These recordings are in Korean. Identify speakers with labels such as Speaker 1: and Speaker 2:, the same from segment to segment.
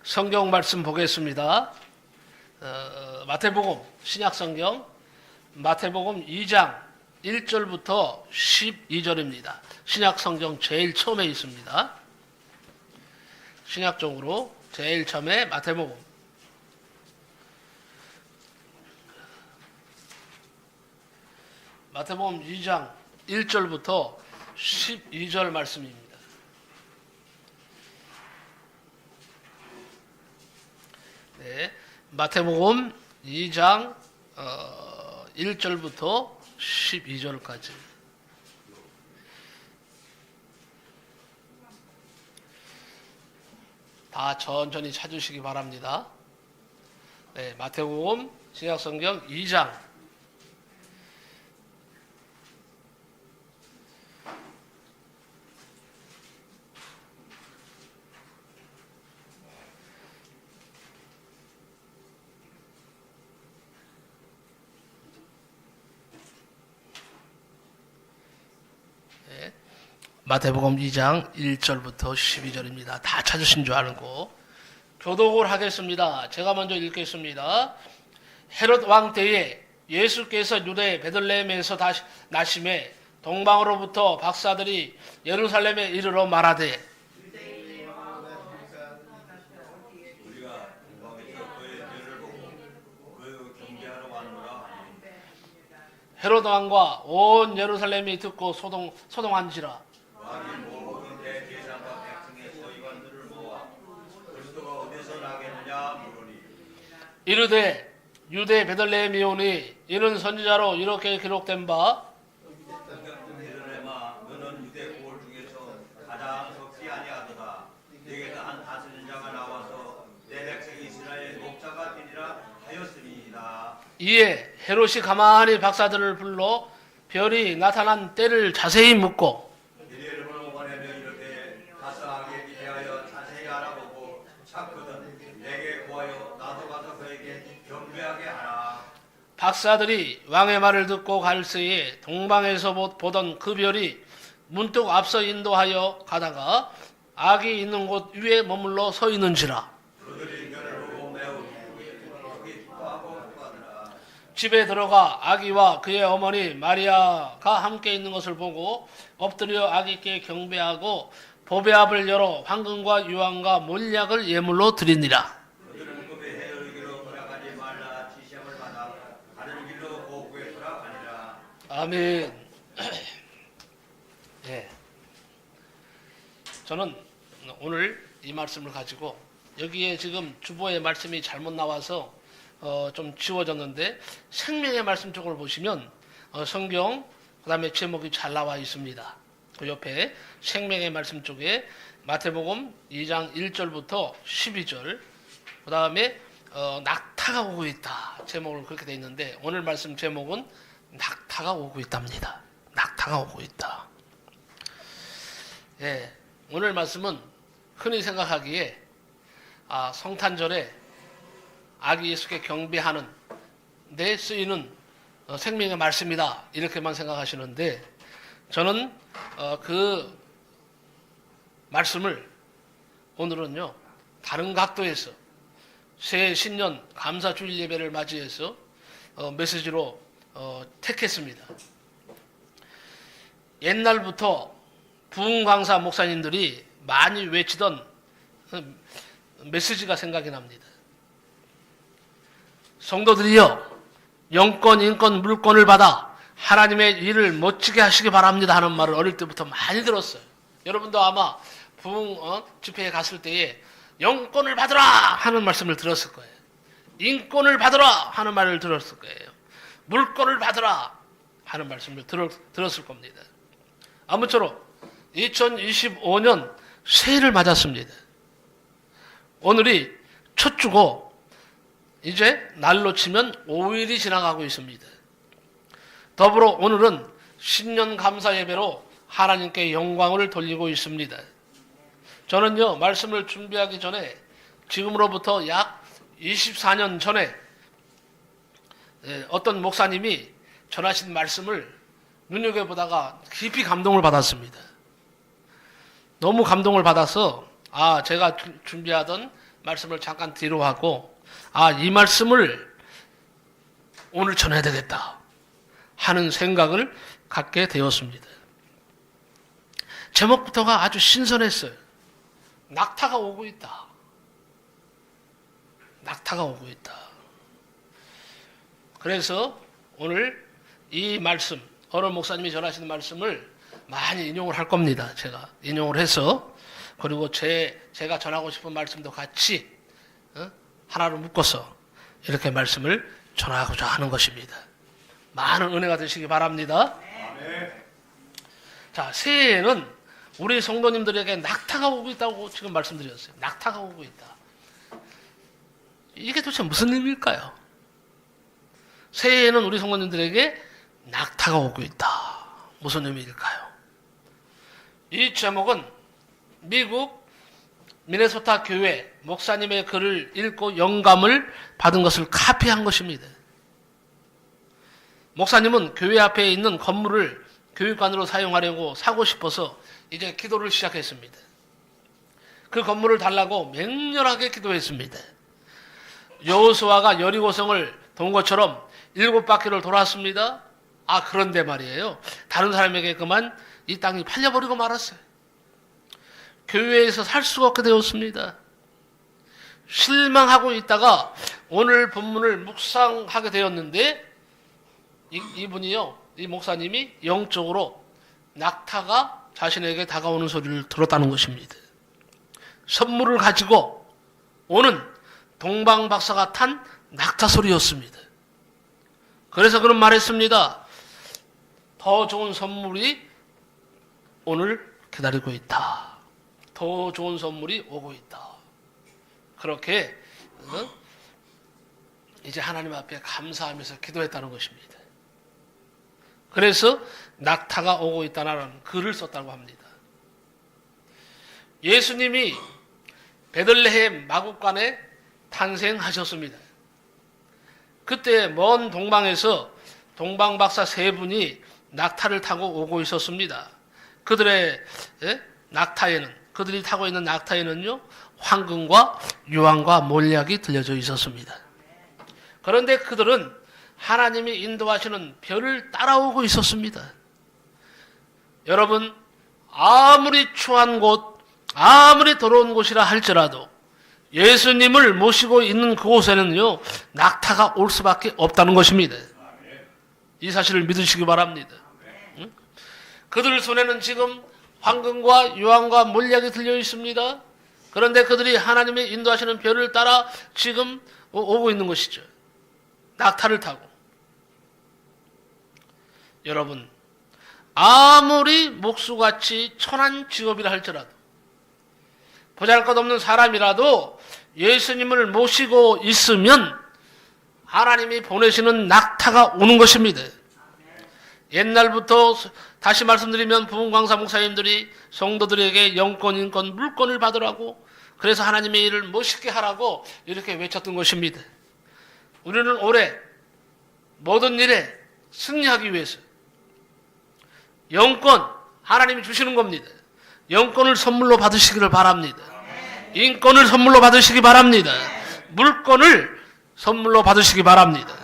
Speaker 1: 성경 말씀 보겠습니다. 마태복음 신약성경 마태복음 2장 1절부터 12절입니다. 신약성경 제일 처음에 있습니다. 신약적으로 제일 처음에 마태복음 마태복음 2장 1절부터 12절 말씀입니다. 네, 마태복음 2장 1절부터 12절까지. 다 천천히 찾으시기 바랍니다. 네, 마태복음 신약성경 2장 마태복음 2장 1절부터 12절입니다. 다 찾으신 줄 알고 교독을 하겠습니다. 제가 먼저 읽겠습니다. 헤롯 왕 때에 예수께서 유대 베들레헴에서 나심에 동방으로부터 박사들이 예루살렘에 이르러 말하되
Speaker 2: 우리가 동방에서 그의 죄를 보고 그 경배하러 왔노라 하니
Speaker 1: 헤롯 왕과 온 예루살렘이 듣고 소동한지라.
Speaker 2: 왕이 모든 대제사장과 백성의 서기관들을 모아 그리스도가 어디서 나겠느냐 물으니
Speaker 1: 이르되 유대 베들레헴이 오니 이는 선지자로 이렇게 기록된 바
Speaker 2: 베들레헴아 너는 유대 고을 중에서 가장 적지 아니하도다. 네게도 한 다스리는 자가 나와서 내 백성 이스라엘의 목자가 되리라 하였으니이다.
Speaker 1: 이에 헤롯이 가만히 박사들을 불러 별이 나타난 때를 자세히 묻고
Speaker 2: 네 이름을 원하며 이르되 가서 아기에게 대하여 자세히 알아보고 찾거든 내게 구하여 나도 가서 그에게 경배하게 하라.
Speaker 1: 박사들이 왕의 말을 듣고 갈새에 동방에서 보던 그 별이 문득 앞서 인도하여 가다가 아기 있는 곳 위에 머물러 서 있는지라.
Speaker 2: 그들이 별을 보고 매우 기뻐하고 기뻐하더라.
Speaker 1: 집에 들어가 아기와 그의 어머니 마리아가 함께 있는 것을 보고 엎드려 아기께 경배하고 보배압을 열어 황금과 유황과 몰약을 예물로 드리니라.
Speaker 2: 그들은 그의 헤어리기로 돌아가지 말라 지시함을 받아 다른 길로 고국에 돌아가니라.
Speaker 1: 아멘. 예. 저는 오늘 이 말씀을 가지고 여기에 지금 주보의 말씀이 잘못 나와서 좀 지워졌는데 생명의 말씀 쪽을 보시면 성경 그 다음에 제목이 잘 나와 있습니다. 그 옆에 생명의 말씀 쪽에 마태복음 2장 1절부터 12절 그 다음에 낙타가 오고 있다 제목을 그렇게 돼 있는데 오늘 말씀 제목은 낙타가 오고 있답니다. 낙타가 오고 있다. 예, 오늘 말씀은 흔히 생각하기에 성탄절에 아기 예수께 경배하는 데 쓰이는 생명의 말씀이다 이렇게만 생각하시는데 저는 그 말씀을 오늘은요 다른 각도에서 새 신년 감사 주일 예배를 맞이해서 메시지로 택했습니다. 옛날부터 부흥 강사 목사님들이 많이 외치던 메시지가 생각이 납니다. 성도들이여 영권, 인권, 물권을 받아 하나님의 일을 멋지게 하시기 바랍니다 하는 말을 어릴 때부터 많이 들었어요. 여러분도 아마 부흥 집회에 갔을 때에 영권을 받으라 하는 말씀을 들었을 거예요. 인권을 받으라 하는 말을 들었을 거예요. 물권을 받으라 하는 말씀을 들었을 겁니다. 아무쪼록 2025년 새해를 맞았습니다. 오늘이 첫 주고 이제 날로 치면 5일이 지나가고 있습니다. 더불어 오늘은 신년 감사 예배로 하나님께 영광을 돌리고 있습니다. 저는요 말씀을 준비하기 전에 지금으로부터 약 24년 전에 어떤 목사님이 전하신 말씀을 눈여겨보다가 깊이 감동을 받았습니다. 너무 감동을 받아서 제가 준비하던 말씀을 잠깐 뒤로 하고 이 말씀을 오늘 전해야 되겠다 하는 생각을 갖게 되었습니다. 제목부터가 아주 신선했어요. 낙타가 오고 있다. 낙타가 오고 있다. 그래서 오늘 이 말씀, 어른 목사님이 전하시는 말씀을 많이 인용을 할 겁니다. 제가 인용을 해서, 그리고 제가 전하고 싶은 말씀도 같이 하나로 묶어서 이렇게 말씀을 전하고자 하는 것입니다. 많은 은혜가 되시기 바랍니다. 자, 새해에는 우리 성도님들에게 낙타가 오고 있다고 지금 말씀드렸어요. 낙타가 오고 있다. 이게 도대체 무슨 의미일까요? 새해에는 우리 성도님들에게 낙타가 오고 있다. 무슨 의미일까요? 이 제목은 미국 미네소타 교회 목사님의 글을 읽고 영감을 받은 것을 카피한 것입니다. 목사님은 교회 앞에 있는 건물을 교육관으로 사용하려고 사고 싶어서 이제 기도를 시작했습니다. 그 건물을 달라고 맹렬하게 기도했습니다. 여호수아가 여리고성을 돈 것처럼 7바퀴를 돌았습니다. 그런데 말이에요. 다른 사람에게 그만 이 땅이 팔려버리고 말았어요. 교회에서 살 수가 없게 되었습니다. 실망하고 있다가 오늘 본문을 묵상하게 되었는데 이분이요, 이 목사님이 영적으로 낙타가 자신에게 다가오는 소리를 들었다는 것입니다. 선물을 가지고 오는 동방박사가 탄 낙타 소리였습니다. 그래서 그런 말했습니다. 더 좋은 선물이 오늘 기다리고 있다. 더 좋은 선물이 오고 있다. 그렇게 이제 하나님 앞에 감사하면서 기도했다는 것입니다. 그래서 낙타가 오고 있다는 글을 썼다고 합니다. 예수님이 베들레헴 마국간에 탄생하셨습니다. 그때 먼 동방에서 동방박사 3분이 낙타를 타고 오고 있었습니다. 그들이 타고 있는 낙타에는요, 황금과 유황과 몰약이 들려져 있었습니다. 그런데 그들은 하나님이 인도하시는 별을 따라오고 있었습니다. 여러분, 아무리 추한 곳, 아무리 더러운 곳이라 할지라도 예수님을 모시고 있는 그곳에는요, 낙타가 올 수밖에 없다는 것입니다. 이 사실을 믿으시기 바랍니다. 그들 손에는 지금 황금과 유황과 몰약이 들려 있습니다. 그런데 그들이 하나님의 인도하시는 별을 따라 지금 오고 있는 것이죠. 낙타를 타고. 여러분, 아무리 목수같이 천한 직업이라 할지라도, 보잘것없는 사람이라도 예수님을 모시고 있으면 하나님이 보내시는 낙타가 오는 것입니다. 옛날부터 다시 말씀드리면 부흥광사 목사님들이 성도들에게 영권, 인권, 물권을 받으라고, 그래서 하나님의 일을 멋있게 하라고 이렇게 외쳤던 것입니다. 우리는 올해 모든 일에 승리하기 위해서 영권, 하나님이 주시는 겁니다. 영권을 선물로 받으시기를 바랍니다. 인권을 선물로 받으시기 바랍니다. 물권을 선물로 받으시기 바랍니다.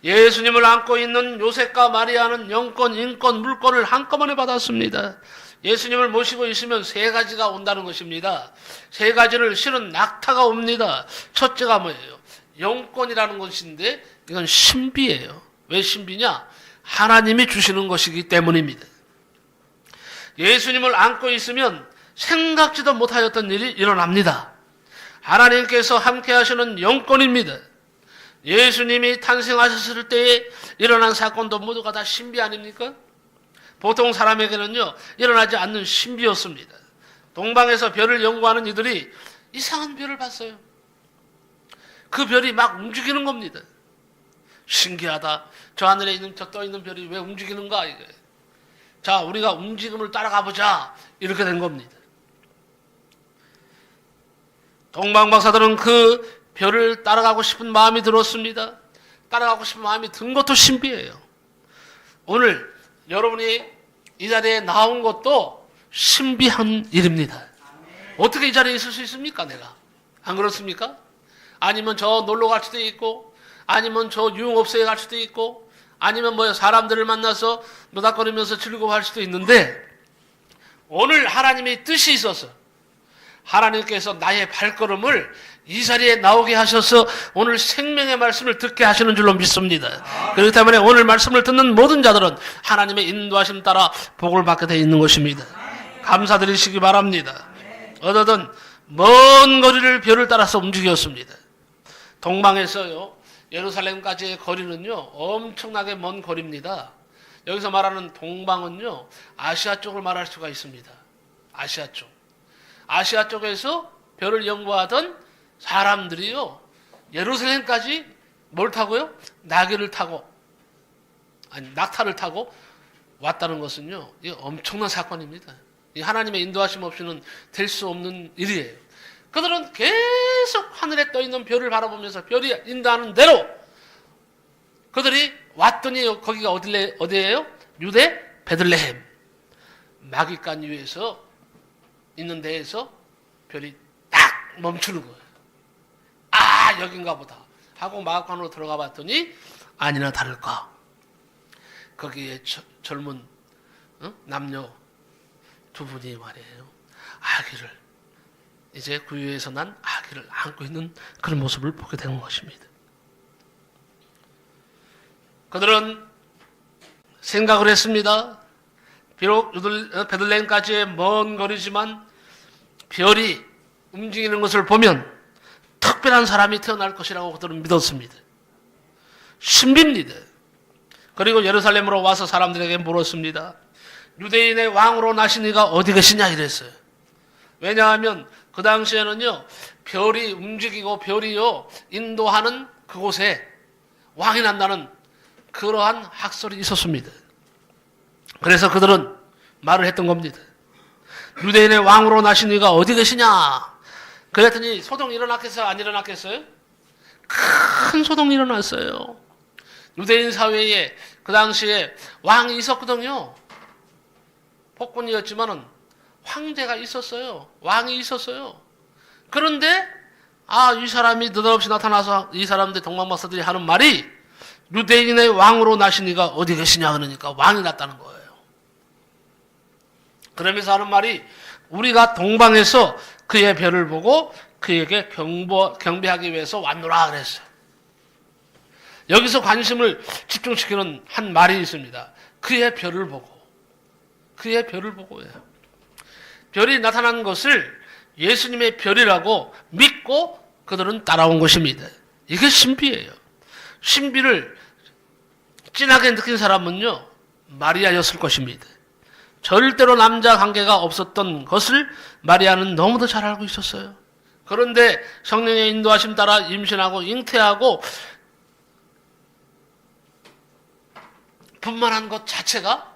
Speaker 1: 예수님을 안고 있는 요셉과 마리아는 영권, 인권, 물권을 한꺼번에 받았습니다. 예수님을 모시고 있으면 3가지가 온다는 것입니다. 3가지를 실은 낙타가 옵니다. 첫째가 뭐예요? 영권이라는 것인데 이건 신비예요. 왜 신비냐? 하나님이 주시는 것이기 때문입니다. 예수님을 안고 있으면 생각지도 못하였던 일이 일어납니다. 하나님께서 함께 하시는 영권입니다. 예수님이 탄생하셨을 때에 일어난 사건도 모두가 다 신비 아닙니까? 보통 사람에게는요, 일어나지 않는 신비였습니다. 동방에서 별을 연구하는 이들이 이상한 별을 봤어요. 그 별이 막 움직이는 겁니다. 신기하다. 저 하늘에 있는 저 떠 있는 별이 왜 움직이는가 이거예요. 자, 우리가 움직임을 따라가 보자. 이렇게 된 겁니다. 동방박사들은 그 별을 따라가고 싶은 마음이 들었습니다. 따라가고 싶은 마음이 든 것도 신비해요. 오늘 여러분이 이 자리에 나온 것도 신비한 일입니다. 어떻게 이 자리에 있을 수 있습니까, 내가? 안 그렇습니까? 아니면 저 놀러 갈 수도 있고, 아니면 저 유흥업소에 갈 수도 있고, 아니면 뭐 사람들을 만나서 노닥거리면서 즐거워할 수도 있는데, 오늘 하나님의 뜻이 있어서 하나님께서 나의 발걸음을 이 자리에 나오게 하셔서 오늘 생명의 말씀을 듣게 하시는 줄로 믿습니다. 그렇기 때문에 오늘 말씀을 듣는 모든 자들은 하나님의 인도하심 따라 복을 받게 되어 있는 것입니다. 감사드리시기 바랍니다. 어느덧 먼 거리를 별을 따라서 움직였습니다. 동방에서요 예루살렘까지의 거리는요 엄청나게 먼 거리입니다. 여기서 말하는 동방은요 아시아 쪽을 말할 수가 있습니다. 아시아 쪽. 아시아 쪽에서 별을 연구하던 사람들이요 예루살렘까지 뭘 타고요? 나귀를 타고 아니 낙타를 타고 왔다는 것은요 이게 엄청난 사건입니다. 이 하나님의 인도하심 없이는 될 수 없는 일이에요. 그들은 계속 하늘에 떠 있는 별을 바라보면서 별이 인도하는 대로 그들이 왔더니 거기가 어디예요? 유대 베들레헴 마귀간 위에서 있는 데에서 별이 딱 멈추는 거예요. 아 여긴가 보다 하고 마귀관으로 들어가 봤더니 아니나 다를까 거기에 젊은 남녀 두 분이 말이에요 아기를 이제 구유에서 난 아기를 안고 있는 그런 모습을 보게 되는 것입니다. 그들은 생각을 했습니다. 비록 베들레헴까지의 먼 거리지만 별이 움직이는 것을 보면 특별한 사람이 태어날 것이라고 그들은 믿었습니다. 신비입니다. 그리고 예루살렘으로 와서 사람들에게 물었습니다. 유대인의 왕으로 나신 이가 어디 계시냐 이랬어요. 왜냐하면 그 당시에는요 별이 움직이고 별이요 인도하는 그곳에 왕이 난다는 그러한 학설이 있었습니다. 그래서 그들은 말을 했던 겁니다. 유대인의 왕으로 나신 이가 어디 계시냐? 그랬더니 소동이 일어났겠어요? 안 일어났겠어요? 큰 소동이 일어났어요. 유대인 사회에 그 당시에 왕이 있었거든요. 폭군이었지만은 황제가 있었어요. 왕이 있었어요. 그런데 이 사람이 느닷없이 나타나서 이 사람들 동방박사들이 하는 말이 유대인의 왕으로 나신 이가 어디 계시냐 그러니까 왕이 났다는 거예요. 그러면서 하는 말이 우리가 동방에서 그의 별을 보고 그에게 경배하기 위해서 왔노라 그랬어요. 여기서 관심을 집중시키는 한 말이 있습니다. 그의 별을 보고. 그의 별을 보고요. 별이 나타난 것을 예수님의 별이라고 믿고 그들은 따라온 것입니다. 이게 신비예요. 신비를 진하게 느낀 사람은요 마리아였을 것입니다. 절대로 남자 관계가 없었던 것을 마리아는 너무도 잘 알고 있었어요. 그런데 성령의 인도하심 따라 임신하고 잉태하고 분만한 것 자체가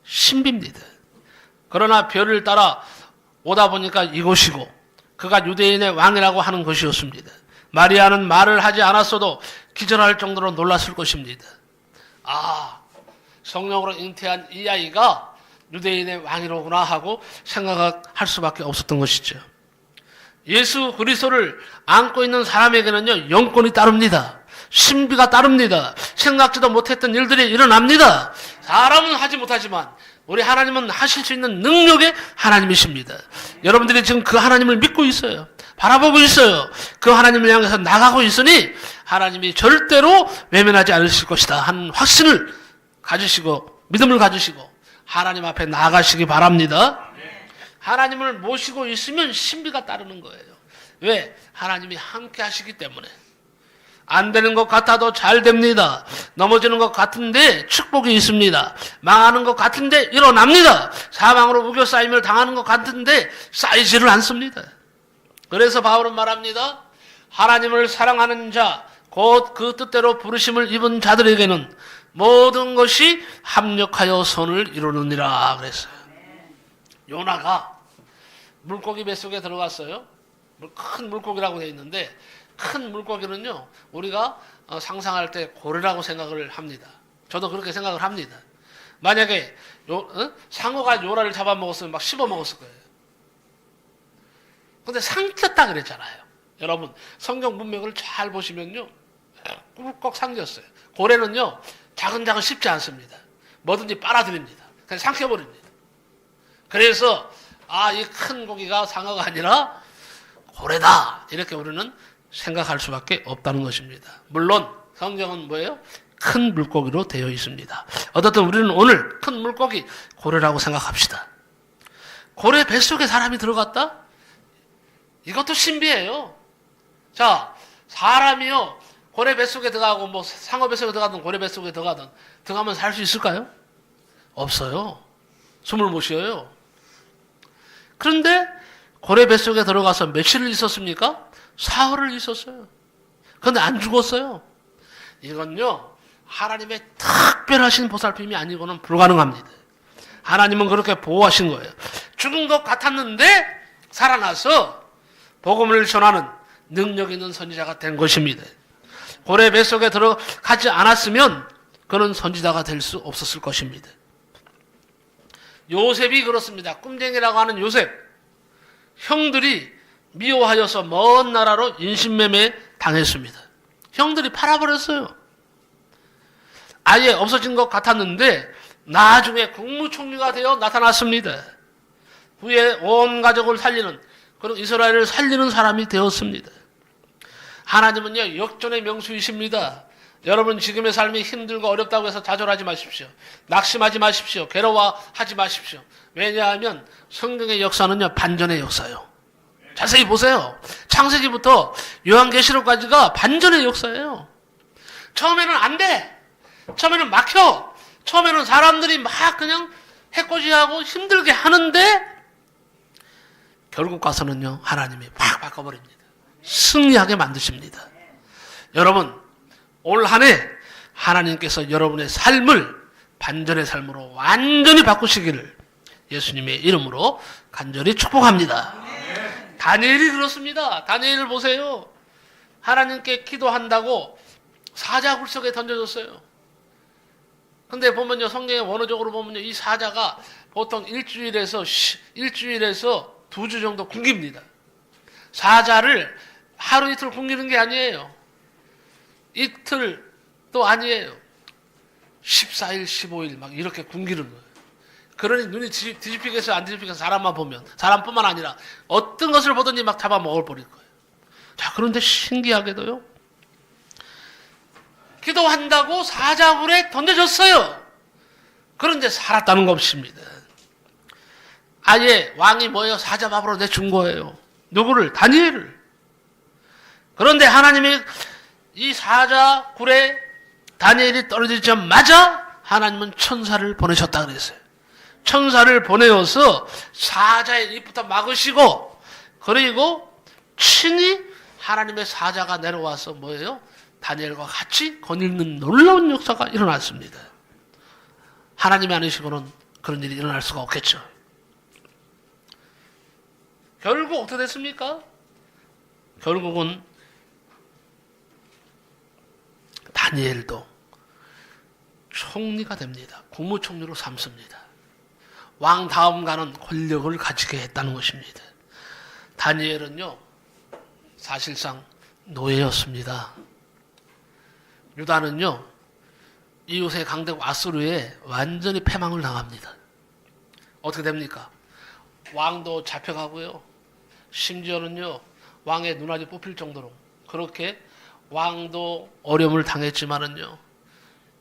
Speaker 1: 신비입니다. 그러나 별을 따라 오다 보니까 이곳이고 그가 유대인의 왕이라고 하는 것이었습니다. 마리아는 말을 하지 않았어도 기절할 정도로 놀랐을 것입니다. 성령으로 잉태한 이 아이가 유대인의 왕이로구나 하고 생각할 수밖에 없었던 것이죠. 예수 그리스도를 안고 있는 사람에게는요 영권이 따릅니다. 신비가 따릅니다. 생각지도 못했던 일들이 일어납니다. 사람은 하지 못하지만 우리 하나님은 하실 수 있는 능력의 하나님이십니다. 여러분들이 지금 그 하나님을 믿고 있어요. 바라보고 있어요. 그 하나님을 향해서 나가고 있으니 하나님이 절대로 외면하지 않으실 것이다 하는 확신을 가지시고 믿음을 가지시고 하나님 앞에 나아가시기 바랍니다. 하나님을 모시고 있으면 신비가 따르는 거예요. 왜? 하나님이 함께 하시기 때문에. 안 되는 것 같아도 잘 됩니다. 넘어지는 것 같은데 축복이 있습니다. 망하는 것 같은데 일어납니다. 사망으로 우겨싸임을 당하는 것 같은데 쌓이지를 않습니다. 그래서 바울은 말합니다. 하나님을 사랑하는 자, 곧 그 뜻대로 부르심을 입은 자들에게는 모든 것이 합력하여 선을 이루느니라 그랬어요. 요나가 물고기 뱃속에 들어갔어요. 큰 물고기라고 되어 있는데 큰 물고기는요 우리가 상상할 때 고래라고 생각을 합니다. 저도 그렇게 생각을 합니다. 만약에 상어가 요나를 잡아먹었으면 막 씹어먹었을 거예요. 근데 삼켰다 그랬잖아요. 여러분 성경 문맥을 잘 보시면요, 꿀꺽 삼겼어요. 고래는요 작은 씹지 않습니다. 뭐든지 빨아들입니다. 그냥 삼켜버립니다. 그래서 이 큰 고기가 상어가 아니라 고래다, 이렇게 우리는 생각할 수밖에 없다는 것입니다. 물론 성경은 뭐예요? 큰 물고기로 되어 있습니다. 어떻든 우리는 오늘 큰 물고기 고래라고 생각합시다. 고래 뱃속에 사람이 들어갔다? 이것도 신비해요. 자, 사람이요 고래 뱃속에 들어가고 뭐 상어 뱃속에 들어가든 고래 뱃속에 들어가면 살 수 있을까요? 없어요. 숨을 못 쉬어요. 그런데 고래 뱃속에 들어가서 며칠을 있었습니까? 사흘을 있었어요. 그런데 안 죽었어요. 이건요 하나님의 특별하신 보살핌이 아니고는 불가능합니다. 하나님은 그렇게 보호하신 거예요. 죽은 것 같았는데 살아나서 복음을 전하는 능력 있는 선지자가 된 것입니다. 고래 뱃속에 들어가지 않았으면 그는 선지자가 될 수 없었을 것입니다. 요셉이 그렇습니다. 꿈쟁이라고 하는 요셉, 형들이 미워하여서 먼 나라로 인신매매 당했습니다. 형들이 팔아버렸어요. 아예 없어진 것 같았는데 나중에 국무총리가 되어 나타났습니다. 후에 온 가족을 살리는, 그리고 이스라엘을 살리는 사람이 되었습니다. 하나님은요 역전의 명수이십니다. 여러분 지금의 삶이 힘들고 어렵다고 해서 좌절하지 마십시오. 낙심하지 마십시오. 괴로워하지 마십시오. 왜냐하면 성경의 역사는요 반전의 역사예요. 자세히 보세요. 창세기부터 요한계시록까지가 반전의 역사예요. 처음에는 안 돼. 처음에는 막혀. 처음에는 사람들이 막 그냥 해코지하고 힘들게 하는데 결국 가서는요 하나님이 팍 바꿔버립니다. 승리하게 만드십니다. 여러분 올 한 해 하나님께서 여러분의 삶을 반전의 삶으로 완전히 바꾸시기를 예수님의 이름으로 간절히 축복합니다. 다니엘이 그렇습니다. 다니엘을 보세요. 하나님께 기도한다고 사자 굴속에 던져졌어요. 근데 보면요 성경의 원어적으로 보면요 이 사자가 보통 일주일에서 2주 정도 굶깁니다. 사자를 하루 이틀 굶기는 게 아니에요. 이틀도 아니에요. 14일, 15일 막 이렇게 굶기는 거예요. 그러니 눈이 뒤집히겠어요, 안 뒤집히겠어요? 사람만 보면. 사람뿐만 아니라 어떤 것을 보든지 막 잡아먹어버릴 거예요. 자, 그런데 신기하게도요. 기도한다고 사자굴에 던져졌어요. 그런데 살았다는 것입니다. 아예 왕이 뭐예요? 사자밥으로 내준 거예요. 누구를? 다니엘을. 그런데 하나님이 이 사자굴에 다니엘이 떨어지자마자 하나님은 천사를 보내셨다 그랬어요. 천사를 보내어서 사자의 입부터 막으시고 그리고 친히 하나님의 사자가 내려와서 뭐예요? 다니엘과 같이 거닐는 놀라운 역사가 일어났습니다. 하나님이 아니시고는 그런 일이 일어날 수가 없겠죠. 결국 어떻게 됐습니까? 결국은 다니엘도 총리가 됩니다. 국무총리로 삼습니다. 왕 다음 가는 권력을 가지게 했다는 것입니다. 다니엘은요 사실상 노예였습니다. 유다는요 이웃의 강대국 아수르에 완전히 패망을 당합니다. 어떻게 됩니까? 왕도 잡혀가고요. 심지어는요 왕의 눈알이 뽑힐 정도로 그렇게 왕도 어려움을 당했지만은요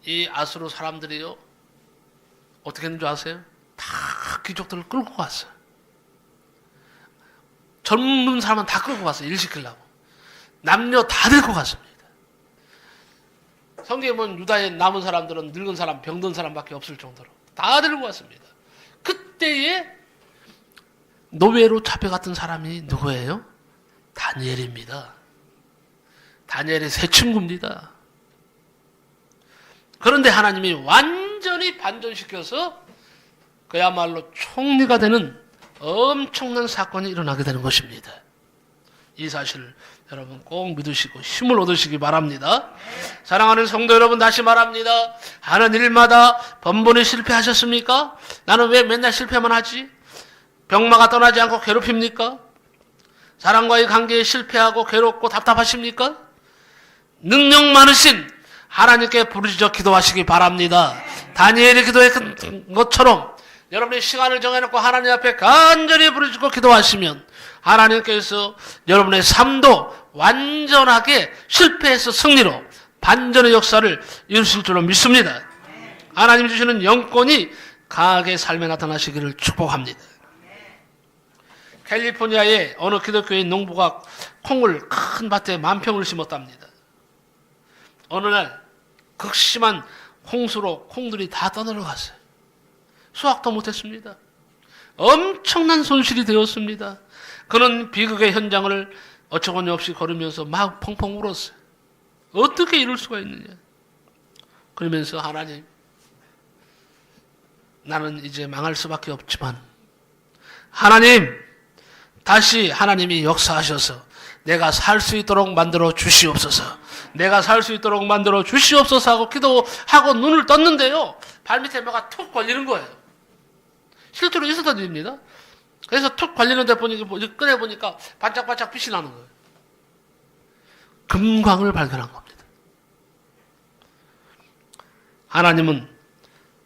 Speaker 1: 이 아수르 사람들이요 어떻게 했는 줄 아세요? 다 귀족들을 끌고 갔어요. 젊은 사람은 다 끌고 갔어요. 일 시키려고. 남녀 다 데리고 갔습니다. 성경에 보면 유다에 남은 사람들은 늙은 사람, 병든 사람밖에 없을 정도로 다 데리고 갔습니다. 그때에 노예로 잡혀갔던 사람이 누구예요? 다니엘입니다. 다니엘의 새 친구입니다. 그런데 하나님이 완전히 반전시켜서 그야말로 총리가 되는 엄청난 사건이 일어나게 되는 것입니다. 이 사실을 여러분 꼭 믿으시고 힘을 얻으시기 바랍니다. 사랑하는 성도 여러분 다시 말합니다. 하는 일마다 번번이 실패하셨습니까? 나는 왜 맨날 실패만 하지? 병마가 떠나지 않고 괴롭힙니까? 사람과의 관계에 실패하고 괴롭고 답답하십니까? 능력 많으신 하나님께 부르짖어 기도하시기 바랍니다. 다니엘이 기도했던 것처럼 여러분이 시간을 정해놓고 하나님 앞에 간절히 부르짖고 기도하시면 하나님께서 여러분의 삶도 완전하게 실패해서 승리로 반전의 역사를 이루실 줄로 믿습니다. 하나님 주시는 영권이 강하게 삶에 나타나시기를 축복합니다. 캘리포니아의 어느 기독교인 농부가 콩을 큰 밭에 10,000평을 심었답니다. 어느 날 극심한 홍수로 콩들이 다 떠내려갔어요. 수확도 못했습니다. 엄청난 손실이 되었습니다. 그는 비극의 현장을 어처구니 없이 걸으면서 막 펑펑 울었어요. 어떻게 이럴 수가 있느냐. 그러면서 하나님, 나는 이제 망할 수밖에 없지만 하나님, 다시 하나님이 역사하셔서 내가 살 수 있도록 만들어 주시옵소서. 내가 살 수 있도록 만들어 주시옵소서 하고 기도하고 눈을 떴는데요, 발밑에 뭐가 툭 걸리는 거예요. 실제로 있었던 일입니다. 그래서 툭 걸리는 데 꺼내보니까 반짝반짝 빛이 나는 거예요. 금광을 발견한 겁니다. 하나님은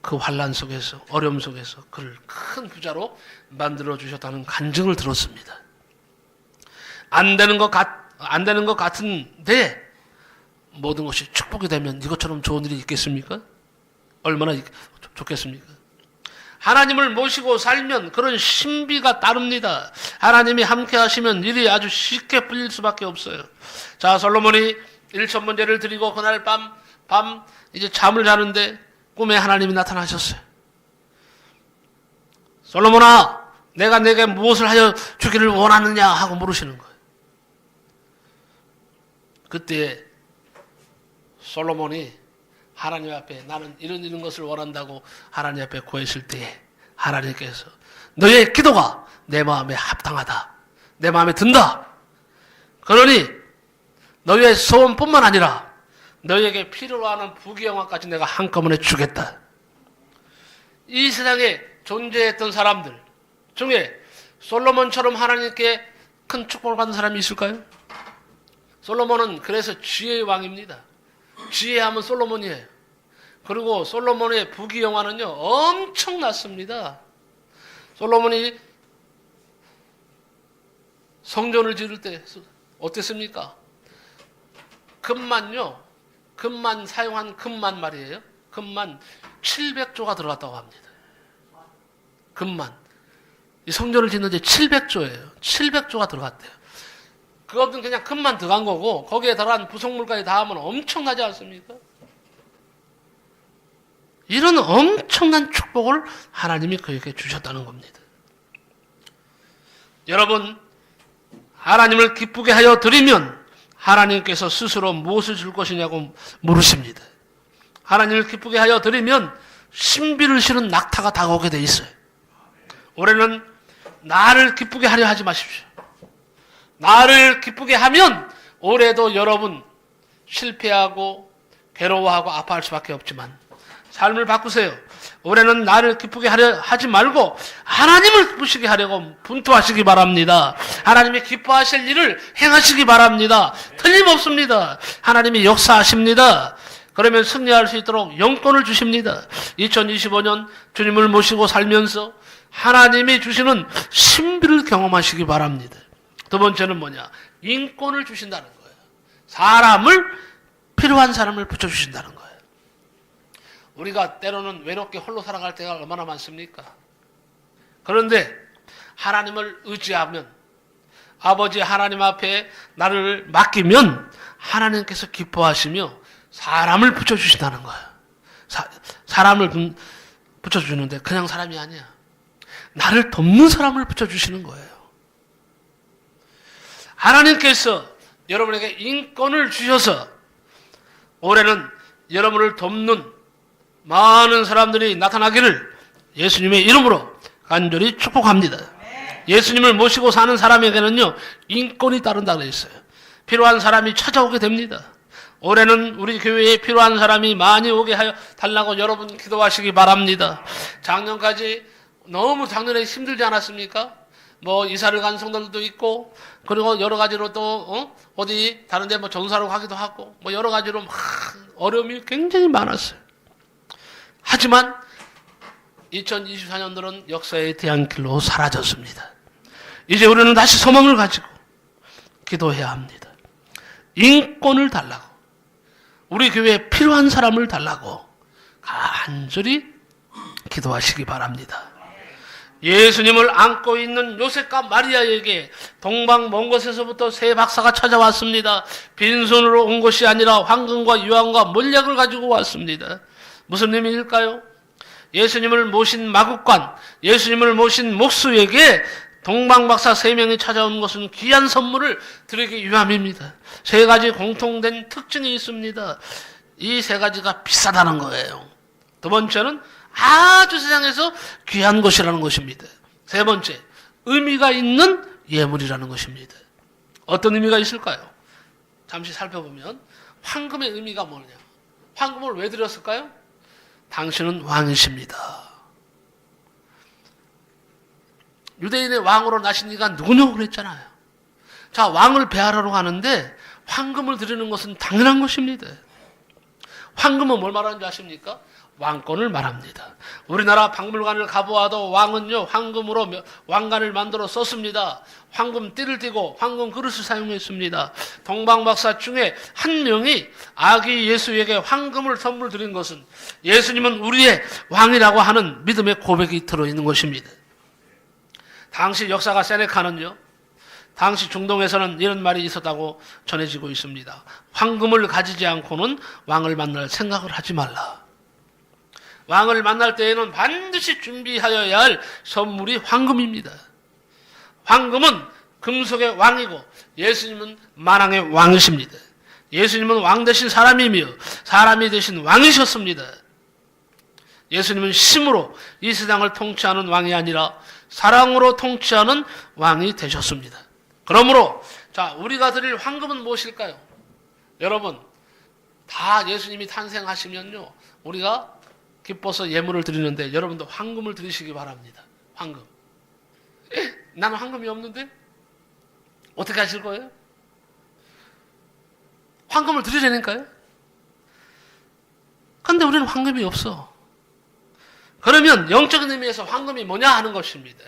Speaker 1: 그 환난 속에서, 어려움 속에서 그를 큰 부자로 만들어 주셨다는 간증을 들었습니다. 안 되는 것 같은데 모든 것이 축복이 되면 이것처럼 좋은 일이 있겠습니까? 얼마나 좋겠습니까? 하나님을 모시고 살면 그런 신비가 따릅니다. 하나님이 함께 하시면 일이 아주 쉽게 풀릴 수밖에 없어요. 자, 솔로몬이 1,000번제를 드리고 그날 밤 이제 잠을 자는데 꿈에 하나님이 나타나셨어요. 솔로몬아, 내가 내게 무엇을 하여 주기를 원하느냐 하고 물으시는 거예요. 그때 솔로몬이 하나님 앞에 나는 이런 것을 원한다고 하나님 앞에 구했을 때에 하나님께서 너의 기도가 내 마음에 합당하다, 내 마음에 든다. 그러니 너의 소원뿐만 아니라 너에게 필요로 하는 부귀영화까지 내가 한꺼번에 주겠다. 이 세상에 존재했던 사람들 중에 솔로몬처럼 하나님께 큰 축복을 받은 사람이 있을까요? 솔로몬은 그래서 지혜의 왕입니다. 지혜하면 솔로몬이에요. 그리고 솔로몬의 부귀영화는요 엄청났습니다. 솔로몬이 성전을 지을 때 어땠습니까? 금만 사용한 금만 말이에요. 금만 700조가 들어갔다고 합니다. 금만. 이 성전을 짓는데 700조예요. 700조가 들어갔대요. 그것은 그냥 금만 들어간 거고 거기에 들어간 부속물까지 다 하면 엄청나지 않습니까? 이런 엄청난 축복을 하나님이 그에게 주셨다는 겁니다. 여러분, 하나님을 기쁘게 하여 드리면 하나님께서 스스로 무엇을 줄 것이냐고 물으십니다. 하나님을 기쁘게 하여 드리면 신비를 실은 낙타가 다가오게 돼 있어요. 올해는 나를 기쁘게 하려 하지 마십시오. 나를 기쁘게 하면 올해도 여러분 실패하고 괴로워하고 아파할 수밖에 없지만 삶을 바꾸세요. 올해는 나를 기쁘게 하려 하지 말고 하나님을 기쁘시게 하려고 분투하시기 바랍니다. 하나님이 기뻐하실 일을 행하시기 바랍니다. 틀림없습니다. 하나님이 역사하십니다. 그러면 승리할 수 있도록 영권을 주십니다. 2025년 주님을 모시고 살면서 하나님이 주시는 신비를 경험하시기 바랍니다. 두 번째는 뭐냐? 인권을 주신다는 거예요. 필요한 사람을 붙여주신다는 거예요. 우리가 때로는 외롭게 홀로 살아갈 때가 얼마나 많습니까? 그런데 하나님을 의지하면, 아버지 하나님 앞에 나를 맡기면 하나님께서 기뻐하시며 사람을 붙여주신다는 거예요. 사람을 붙여주는데 그냥 사람이 아니야. 나를 돕는 사람을 붙여주시는 거예요. 하나님께서 여러분에게 인권을 주셔서 올해는 여러분을 돕는 많은 사람들이 나타나기를 예수님의 이름으로 간절히 축복합니다. 예수님을 모시고 사는 사람에게는요 인권이 따른다고 했어요. 필요한 사람이 찾아오게 됩니다. 올해는 우리 교회에 필요한 사람이 많이 오게 하여 달라고 여러분 기도하시기 바랍니다. 작년까지 너무 작년에 힘들지 않았습니까? 뭐 이사를 간 성도들도 있고, 그리고 여러 가지로 또 어디 다른데 뭐 전사로 가기도 하고, 뭐 여러 가지로 막 어려움이 굉장히 많았어요. 하지만 2024년도는 역사의 대안길로 사라졌습니다. 이제 우리는 다시 소망을 가지고 기도해야 합니다. 인권을 달라고, 우리 교회에 필요한 사람을 달라고 간절히 기도하시기 바랍니다. 예수님을 안고 있는 요셉과 마리아에게 동방 먼 곳에서부터 새 박사가 찾아왔습니다. 빈손으로 온 것이 아니라 황금과 유황과 몰약을 가지고 왔습니다. 무슨 의미일까요? 예수님을 모신 마국간, 예수님을 모신 목수에게 동방박사 3명이 찾아온 것은 귀한 선물을 드리기 위함입니다. 3가지 공통된 특징이 있습니다. 이 3가지가 비싸다는 거예요. 두 번째는 아주 세상에서 귀한 것이라는 것입니다. 세 번째, 의미가 있는 예물이라는 것입니다. 어떤 의미가 있을까요? 잠시 살펴보면 황금의 의미가 뭐냐? 황금을 왜 드렸을까요? 당신은 왕이십니다. 유대인의 왕으로 나신 이가 누구냐고 그랬잖아요. 자, 왕을 배하러 가는데 황금을 드리는 것은 당연한 것입니다. 황금은 뭘 말하는지 아십니까? 왕권을 말합니다. 우리나라 박물관을 가보아도 왕은요, 황금으로 왕관을 만들어 썼습니다. 황금 띠를 띠고 황금 그릇을 사용했습니다. 동방박사 중에 한 명이 아기 예수에게 황금을 선물 드린 것은 예수님은 우리의 왕이라고 하는 믿음의 고백이 들어있는 것입니다. 당시 역사가 세네카는요, 당시 중동에서는 이런 말이 있었다고 전해지고 있습니다. 황금을 가지지 않고는 왕을 만날 생각을 하지 말라. 왕을 만날 때에는 반드시 준비하여야 할 선물이 황금입니다. 황금은 금속의 왕이고 예수님은 만왕의 왕이십니다. 예수님은 왕 되신 사람이며 사람이 되신 왕이셨습니다. 예수님은 힘으로 이 세상을 통치하는 왕이 아니라 사랑으로 통치하는 왕이 되셨습니다. 그러므로 자, 우리가 드릴 황금은 무엇일까요? 여러분, 다 예수님이 탄생하시면요, 우리가 기뻐서 예물을 드리는데 여러분도 황금을 드리시기 바랍니다. 황금. 나는 황금이 없는데? 어떻게 하실 거예요? 황금을 드리라니까요? 근데 우리는 황금이 없어. 그러면 영적인 의미에서 황금이 뭐냐 하는 것입니다.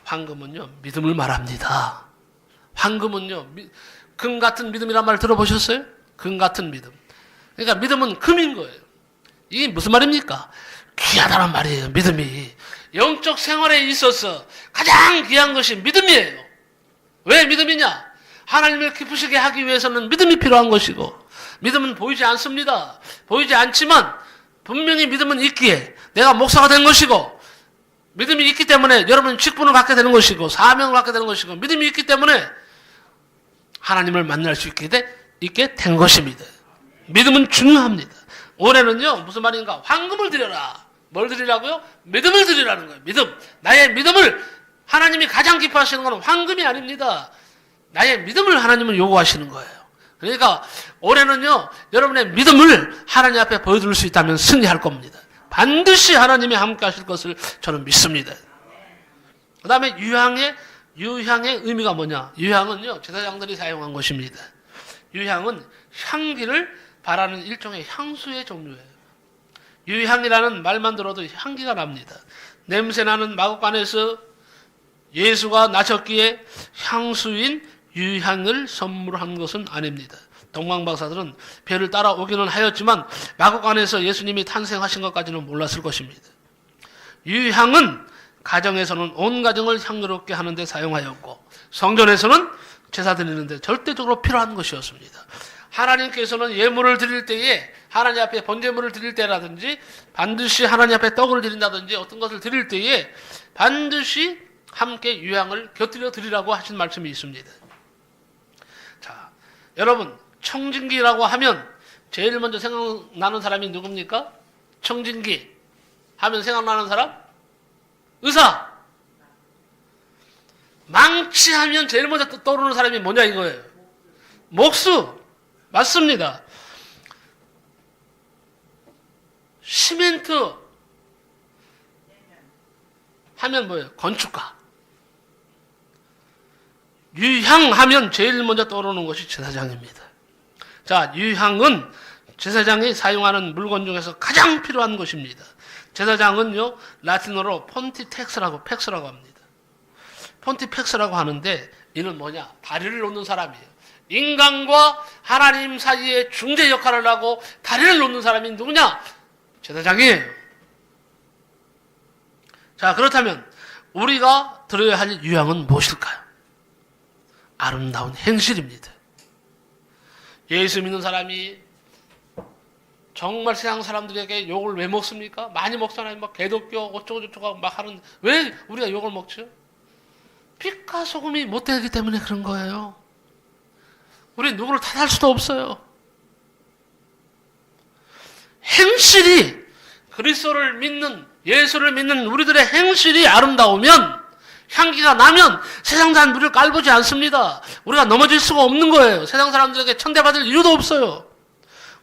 Speaker 1: 황금은요, 믿음을 말합니다. 황금은요, 금 같은 믿음이란 말 들어보셨어요? 금 같은 믿음. 그러니까 믿음은 금인 거예요. 이게 무슨 말입니까? 귀하다는 말이에요. 믿음이. 영적 생활에 있어서 가장 귀한 것이 믿음이에요. 왜 믿음이냐? 하나님을 기쁘시게 하기 위해서는 믿음이 필요한 것이고, 믿음은 보이지 않습니다. 보이지 않지만 분명히 믿음은 있기에 내가 목사가 된 것이고, 믿음이 있기 때문에 여러분은 직분을 갖게 되는 것이고, 사명을 갖게 되는 것이고, 믿음이 있기 때문에 하나님을 만날 수 있게 된 것입니다. 믿음은 중요합니다. 올해는요, 무슨 말인가? 황금을 드려라. 뭘 드리라고요? 믿음을 드리라는 거예요. 믿음. 나의 믿음을, 하나님이 가장 기뻐하시는 것은 황금이 아닙니다. 나의 믿음을 하나님은 요구하시는 거예요. 그러니까 올해는요, 여러분의 믿음을 하나님 앞에 보여줄 수 있다면 승리할 겁니다. 반드시 하나님이 함께 하실 것을 저는 믿습니다. 그 다음에 유향의 의미가 뭐냐? 유향은요, 제사장들이 사용한 것입니다. 유향은 향기를 바라는 일종의 향수의 종류예요. 유향이라는 말만 들어도 향기가 납니다. 냄새나는 마국간에서 예수가 나셨기에 향수인 유향을 선물한 것은 아닙니다. 동방박사들은 배를 따라오기는 하였지만 마국간에서 예수님이 탄생하신 것까지는 몰랐을 것입니다. 유향은 가정에서는 온 가정을 향기롭게 하는 데 사용하였고, 성전에서는 제사 드리는 데 절대적으로 필요한 것이었습니다. 하나님께서는 예물을 드릴 때에, 하나님 앞에 번제물을 드릴 때라든지, 반드시 하나님 앞에 떡을 드린다든지 어떤 것을 드릴 때에 반드시 함께 유향을 곁들여 드리라고 하신 말씀이 있습니다. 자, 여러분, 청진기라고 하면 제일 먼저 생각나는 사람이 누굽니까? 청진기 하면 생각나는 사람? 의사. 망치하면 제일 먼저 떠오르는 사람이 뭐냐 이거예요. 목수. 맞습니다. 시멘트 하면 뭐예요? 건축가. 유향하면 제일 먼저 떠오르는 것이 제사장입니다. 자, 유향은 제사장이 사용하는 물건 중에서 가장 필요한 것입니다. 제사장은요, 라틴어로 폰티펙스라고 합니다. 폰티펙스라고 하는데 이는 뭐냐? 다리를 놓는 사람이에요. 인간과 하나님 사이에 중재 역할을 하고 다리를 놓는 사람이 누구냐? 제사장이에요. 자, 그렇다면 우리가 들어야 할 유향은 무엇일까요? 아름다운 행실입니다. 예수 믿는 사람이 정말 세상 사람들에게 욕을 왜 먹습니까? 많이 먹잖아요. 막 개독교 어쩌고저쩌고 하고 막 하는데 왜 우리가 욕을 먹죠? 빛과 소금이 못 되기 때문에 그런 거예요. 우리 누구를 탓할 수도 없어요. 행실이 그리스도를 믿는 예수를 믿는 우리들의 행실이 아름다우면 향기가 나면 세상 사람 우리를 깔보지 않습니다. 우리가 넘어질 수가 없는 거예요. 세상 사람들에게 천대받을 이유도 없어요.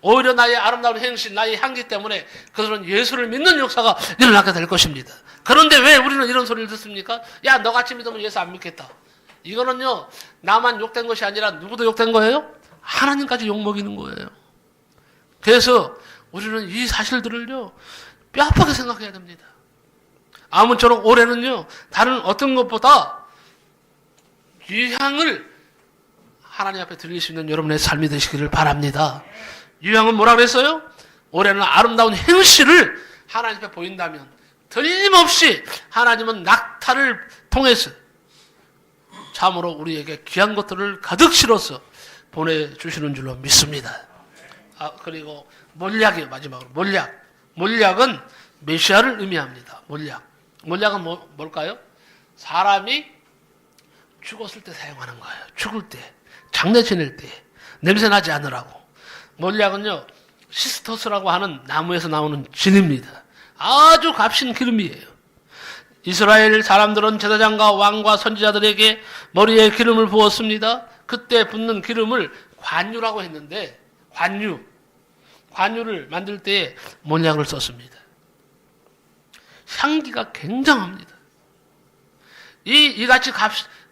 Speaker 1: 오히려 나의 아름다운 행실, 나의 향기 때문에 그들은 예수를 믿는 역사가 일어나게 될 것입니다. 그런데 왜 우리는 이런 소리를 듣습니까? 야, 너같이 믿으면 예수 안 믿겠다. 이거는요, 나만 욕된 것이 아니라 누구도 욕된 거예요? 하나님까지 욕먹이는 거예요. 그래서 우리는 이 사실들을요, 뼈아프게 생각해야 됩니다. 아무쪼록 올해는요, 다른 어떤 것보다 유향을 하나님 앞에 드릴 수 있는 여러분의 삶이 되시기를 바랍니다. 유향은 뭐라 그랬어요? 올해는 아름다운 행실을 하나님 앞에 보인다면 틀림없이 하나님은 낙타를 통해서 참으로 우리에게 귀한 것들을 가득 실어서 보내주시는 줄로 믿습니다. 그리고 몰약이에요. 마지막으로 몰약은 메시아를 의미합니다. 몰약은 뭘까요? 사람이 죽었을 때 사용하는 거예요. 죽을 때, 장례 지낼 때 냄새 나지 않으라고. 몰약은요, 시스터스라고 하는 나무에서 나오는 진입니다. 아주 값진 기름이에요. 이스라엘 사람들은 제사장과 왕과 선지자들에게 머리에 기름을 부었습니다. 그때 붓는 기름을 관유라고 했는데, 관유를 만들 때에 몰약을 썼습니다. 향기가 굉장합니다. 이같이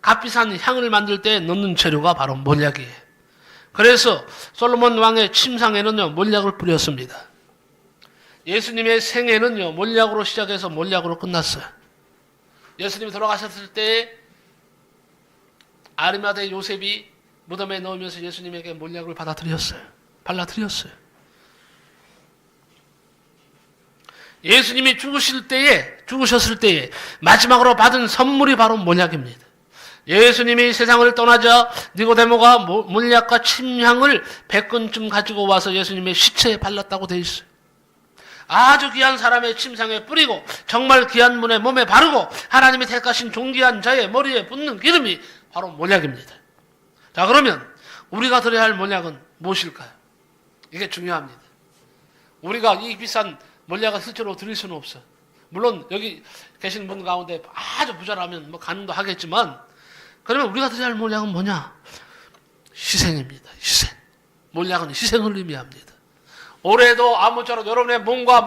Speaker 1: 값비싼 향을 만들 때 넣는 재료가 바로 몰약이에요. 그래서 솔로몬 왕의 침상에는요, 몰약을 뿌렸습니다. 예수님의 생애는요, 몰약으로 시작해서 몰약으로 끝났어요. 예수님이 돌아가셨을 때 아리마대 요셉이 무덤에 넣으면서 예수님에게 몰약을 발라드렸어요. 예수님이 죽으셨을 때에 마지막으로 받은 선물이 바로 몰약입니다. 예수님이 세상을 떠나자 니고데모가 몰약과 침향을 100건쯤 가지고 와서 예수님의 시체에 발랐다고 되어 있어요. 아주 귀한 사람의 침상에 뿌리고 정말 귀한 분의 몸에 바르고 하나님이 택하신 존귀한 자의 머리에 붓는 기름이 바로 몰약입니다. 자, 그러면 우리가 드려야 할 몰약은 무엇일까요? 이게 중요합니다. 우리가 이 비싼 몰약을 실제로 드릴 수는 없어요. 물론 여기 계신 분 가운데 아주 부자라면 뭐 가능도 하겠지만, 그러면 우리가 드려야 할 몰약은 뭐냐? 희생입니다. 희생. 몰약은 희생을 의미합니다. 올해도 아무쪼록 여러분의 몸과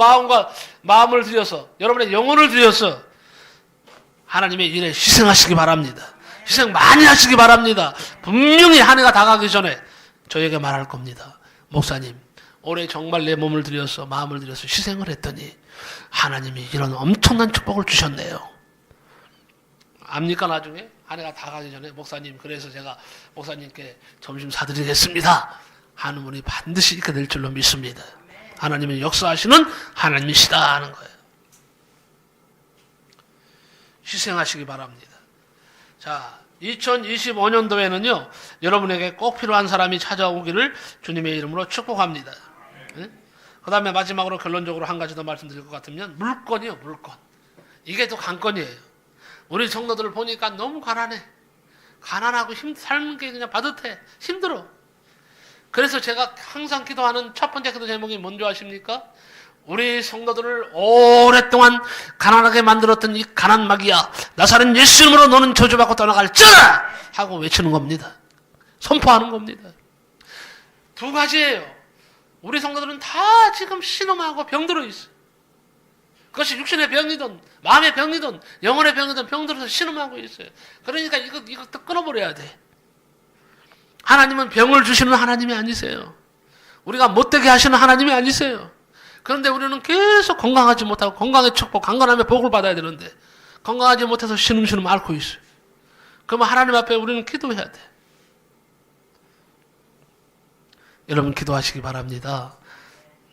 Speaker 1: 마음을 들여서, 여러분의 영혼을 들여서 하나님의 일에 희생하시기 바랍니다. 희생 많이 하시기 바랍니다. 분명히 한 해가 다가기 전에 저에게 말할 겁니다. 목사님, 올해 정말 내 몸을 들여서 마음을 들여서 희생을 했더니 하나님이 이런 엄청난 축복을 주셨네요. 압니까? 나중에 한 해가 다 가기 전에 목사님, 그래서 제가 목사님께 점심 사드리겠습니다 하는 분이 반드시 있게 될 줄로 믿습니다. 하나님의 역사하시는 하나님이시다 하는 거예요. 희생하시기 바랍니다. 자, 2025년도에는요, 여러분에게 꼭 필요한 사람이 찾아오기를 주님의 이름으로 축복합니다. 그 다음에 마지막으로 결론적으로 한 가지 더 말씀드릴 것 같으면, 물건. 이게 또 관건이에요. 우리 성도들을 보니까 너무 가난하고 삶는 게 그냥 바듯해. 힘들어. 그래서 제가 항상 기도하는 첫 번째 기도 제목이 뭔지 아십니까? 우리 성도들을 오랫동안 가난하게 만들었던 이 가난마귀야, 나사렛 예수 이름으로 너는 저주받고 떠나갈지어다 하고 외치는 겁니다. 선포하는 겁니다. 두 가지예요. 우리 성도들은 다 지금 신음하고 병들어 있어요. 그것이 육신의 병이든 마음의 병이든 영혼의 병이든 병들어서 신음하고 있어요. 그러니까 이거 끊어버려야 돼. 하나님은 병을 주시는 하나님이 아니세요. 우리가 못되게 하시는 하나님이 아니세요. 그런데 우리는 계속 건강하지 못하고 건강의 축복, 강건함의 복을 받아야 되는데 건강하지 못해서 신음신음 앓고 있어요. 그러면 하나님 앞에 우리는 기도해야 돼. 여러분 기도하시기 바랍니다.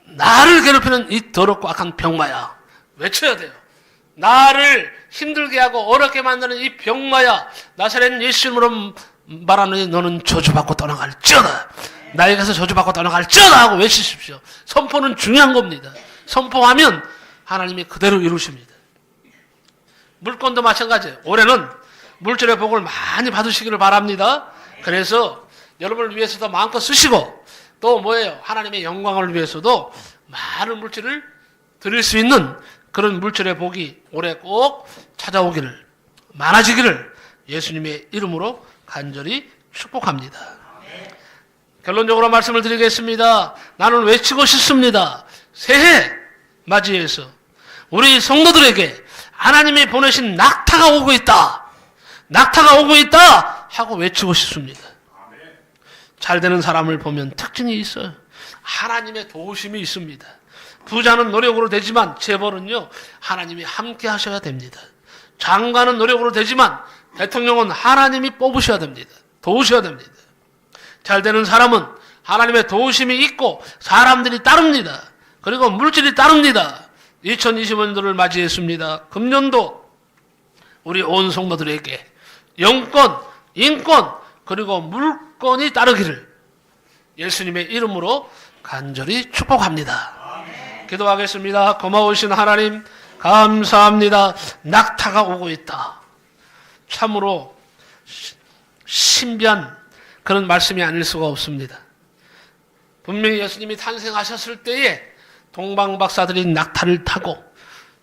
Speaker 1: 나를 괴롭히는 이 더럽고 악한 병마야. 외쳐야 돼요. 나를 힘들게 하고 어렵게 만드는 이 병마야. 나사렛 예수 이름으로 말하느니 너는 저주받고 떠나갈지어다. 나에게서 저주받고 떠나갈지어다 하고 외치십시오. 선포는 중요한 겁니다. 선포하면 하나님이 그대로 이루십니다. 물건도 마찬가지예요. 올해는 물질의 복을 많이 받으시기를 바랍니다. 그래서 여러분을 위해서도 마음껏 쓰시고 또 뭐예요? 하나님의 영광을 위해서도 많은 물질을 드릴 수 있는 그런 물질의 복이 올해 꼭 찾아오기를, 많아지기를 예수님의 이름으로 간절히 축복합니다. 결론적으로 말씀을 드리겠습니다. 나는 외치고 싶습니다. 새해 맞이해서 우리 성도들에게 하나님이 보내신 낙타가 오고 있다. 낙타가 오고 있다 하고 외치고 싶습니다. 잘 되는 사람을 보면 특징이 있어요. 하나님의 도우심이 있습니다. 부자는 노력으로 되지만 재벌은요, 하나님이 함께 하셔야 됩니다. 장관은 노력으로 되지만 대통령은 하나님이 뽑으셔야 됩니다. 도우셔야 됩니다. 잘 되는 사람은 하나님의 도우심이 있고 사람들이 따릅니다. 그리고 물질이 따릅니다. 2025년도를 맞이했습니다. 금년도 우리 온 성도들에게 영권, 인권, 그리고 물권이 따르기를 예수님의 이름으로 간절히 축복합니다. 기도하겠습니다. 고마우신 하나님 감사합니다. 낙타가 오고 있다. 참으로 신비한 그런 말씀이 아닐 수가 없습니다. 분명히 예수님이 탄생하셨을 때에 동방박사들이 낙타를 타고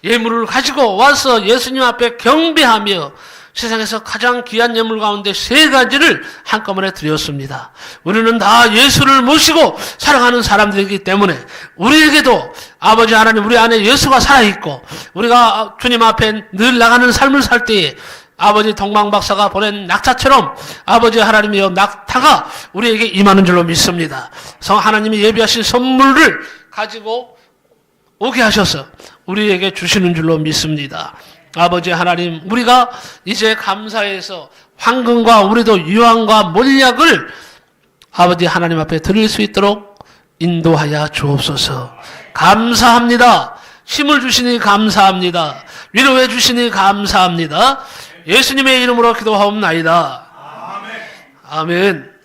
Speaker 1: 예물을 가지고 와서 예수님 앞에 경배하며 세상에서 가장 귀한 예물 가운데 3가지를 한꺼번에 드렸습니다. 우리는 다 예수를 모시고 살아가는 사람들이기 때문에 우리에게도 아버지 하나님 우리 안에 예수가 살아있고 우리가 주님 앞에 늘 나가는 삶을 살 때에 아버지 동방박사가 보낸 낙타처럼 아버지 하나님이여 낙타가 우리에게 임하는 줄로 믿습니다. 하나님이 예비하신 선물을 가지고 오게 하셔서 우리에게 주시는 줄로 믿습니다. 아버지 하나님 우리가 이제 감사해서 황금과 우리도 유황과 몰약을 아버지 하나님 앞에 드릴 수 있도록 인도하여 주옵소서. 감사합니다. 힘을 주시니 감사합니다. 위로해 주시니 감사합니다. 예수님의 이름으로 기도하옵나이다. 아멘.